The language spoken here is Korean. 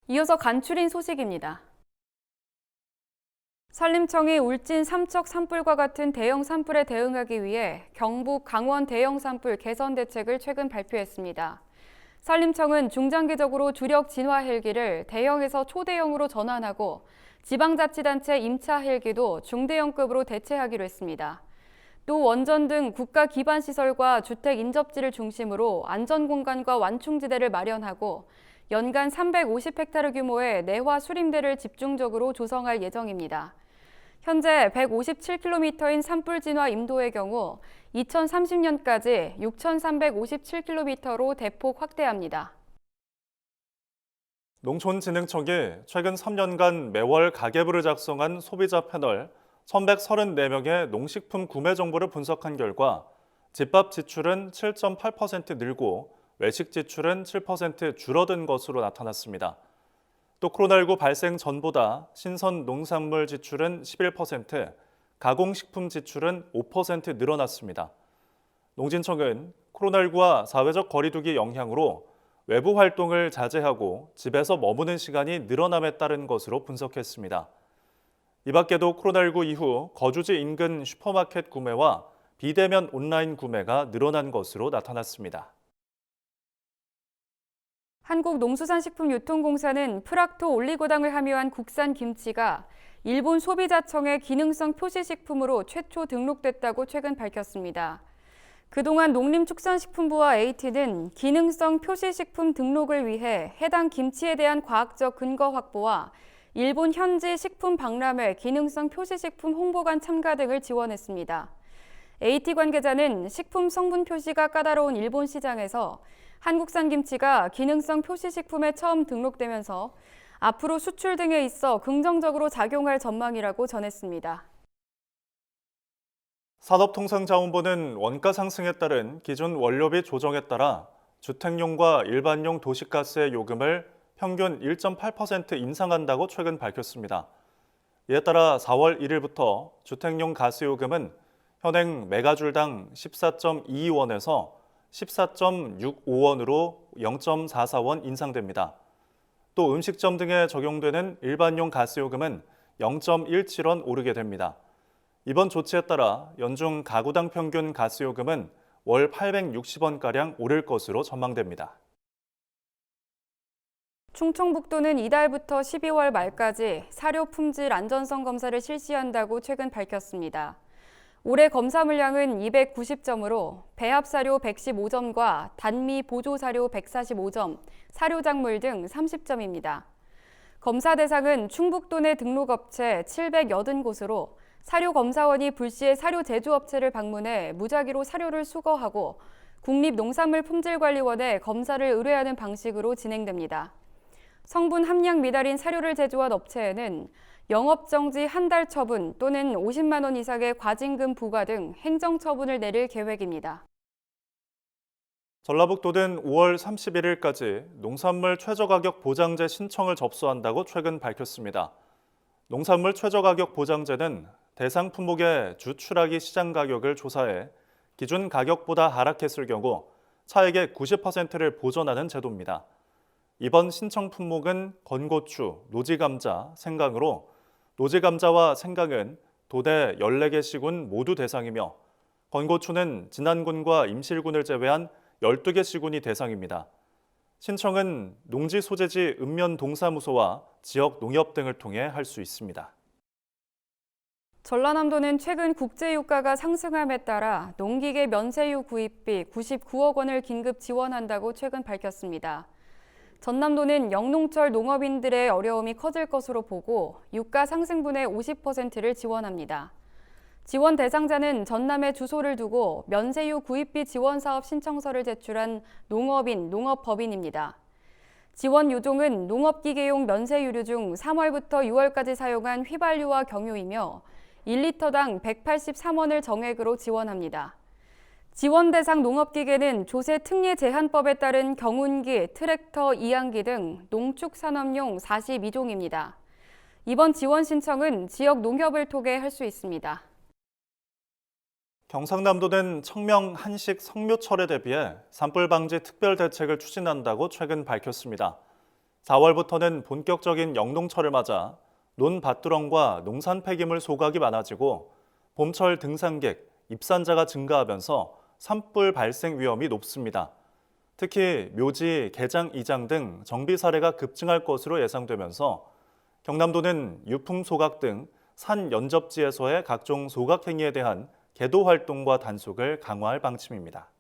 이어서 간추린 소식입니다. 산림청이 울진 삼척 산불과 같은 대형 산불에 대응하기 위해 경북 강원 대형 산불 개선 대책을 최근 발표했습니다. 산림청은 중장기적으로 주력 진화 헬기를 대형에서 초대형으로 전환하고 지방자치단체 임차 헬기도 중대형급으로 대체하기로 했습니다. 또 원전 등 국가 기반 시설과 주택 인접지를 중심으로 안전공간과 완충지대를 마련하고 연간 350헥타르 규모의 내화 수림대를 집중적으로 조성할 예정입니다. 현재 157km인 산불 진화 임도의 경우 2030년까지 6,357km로 대폭 확대합니다. 농촌진흥청이 최근 3년간 매월 가계부를 작성한 소비자 패널 1,134명의 농식품 구매 정보를 분석한 결과 집밥 지출은 7.8% 늘고 외식 지출은 7% 줄어든 것으로 나타났습니다. 또 코로나19 발생 전보다 신선 농산물 지출은 11%, 가공식품 지출은 5% 늘어났습니다. 농진청은 코로나19와 사회적 거리두기 영향으로 외부 활동을 자제하고 집에서 머무는 시간이 늘어남에 따른 것으로 분석했습니다. 이 밖에도 코로나19 이후 거주지 인근 슈퍼마켓 구매와 비대면 온라인 구매가 늘어난 것으로 나타났습니다. 한국농수산식품유통공사는 프락토 올리고당을 함유한 국산 김치가 일본 소비자청의 기능성 표시식품으로 최초 등록됐다고 최근 밝혔습니다. 그동안 농림축산식품부와 AT는 기능성 표시식품 등록을 위해 해당 김치에 대한 과학적 근거 확보와 일본 현지 식품 박람회 기능성 표시식품 홍보관 참가 등을 지원했습니다. AT 관계자는 식품 성분 표시가 까다로운 일본 시장에서 한국산 김치가 기능성 표시식품에 처음 등록되면서 앞으로 수출 등에 있어 긍정적으로 작용할 전망이라고 전했습니다. 산업통상자원부는 원가 상승에 따른 기준 원료비 조정에 따라 주택용과 일반용 도시가스의 요금을 평균 1.8% 인상한다고 최근 밝혔습니다. 이에 따라 4월 1일부터 주택용 가스요금은 현행 메가줄당 14.22원에서 14.65원으로 0.44원 인상됩니다. 또 음식점 등에 적용되는 일반용 가스요금은 0.17원 오르게 됩니다. 이번 조치에 따라 연중 가구당 평균 가스요금은 월 860원가량 오를 것으로 전망됩니다. 충청북도는 이달부터 12월 말까지 사료 품질 안전성 검사를 실시한다고 최근 밝혔습니다. 올해 검사 물량은 290점으로 배합사료 115점과 단미 보조사료 145점, 사료작물 등 30점입니다. 검사 대상은 충북도 내 등록업체 780곳으로 사료검사원이 불시에 사료 제조업체를 방문해 무작위로 사료를 수거하고 국립농산물품질관리원에 검사를 의뢰하는 방식으로 진행됩니다. 성분 함량 미달인 사료를 제조한 업체에는 영업정지 한 달 처분 또는 50만 원 이상의 과징금 부과 등 행정처분을 내릴 계획입니다. 전라북도는 5월 31일까지 농산물 최저가격 보장제 신청을 접수한다고 최근 밝혔습니다. 농산물 최저가격 보장제는 대상 품목의 주 추락이 시장 가격을 조사해 기준 가격보다 하락했을 경우 차액의 90%를 보전하는 제도입니다. 이번 신청 품목은 건고추, 노지감자, 생강으로 노지감자와 생강은 도대 14개 시군 모두 대상이며 건고추는 진안군과 임실군을 제외한 12개 시군이 대상입니다. 신청은 농지소재지 읍면동사무소와 지역 농협 등을 통해 할 수 있습니다. 전라남도는 최근 국제유가가 상승함에 따라 농기계 면세유 구입비 99억 원을 긴급 지원한다고 최근 밝혔습니다. 전남도는 영농철 농업인들의 어려움이 커질 것으로 보고 유가 상승분의 50%를 지원합니다. 지원 대상자는 전남에 주소를 두고 면세유 구입비 지원 사업 신청서를 제출한 농업인, 농업법인입니다. 지원 유종은 농업기계용 면세유류 중 3월부터 6월까지 사용한 휘발유와 경유이며 1리터당 183원을 정액으로 지원합니다. 지원 대상 농업기계는 조세 특례 제한법에 따른 경운기, 트랙터, 이항기 등 농축산업용 42종입니다. 이번 지원 신청은 지역 농협을 통해 할 수 있습니다. 경상남도는 청명 한식 성묘철에 대비해 산불 방지 특별 대책을 추진한다고 최근 밝혔습니다. 4월부터는 본격적인 영농철을 맞아 논밭두렁과 농산 폐기물 소각이 많아지고 봄철 등산객, 입산자가 증가하면서 산불 발생 위험이 높습니다. 특히 묘지, 개장, 이장 등 정비 사례가 급증할 것으로 예상되면서 경남도는 유품 소각 등 산 연접지에서의 각종 소각 행위에 대한 계도 활동과 단속을 강화할 방침입니다.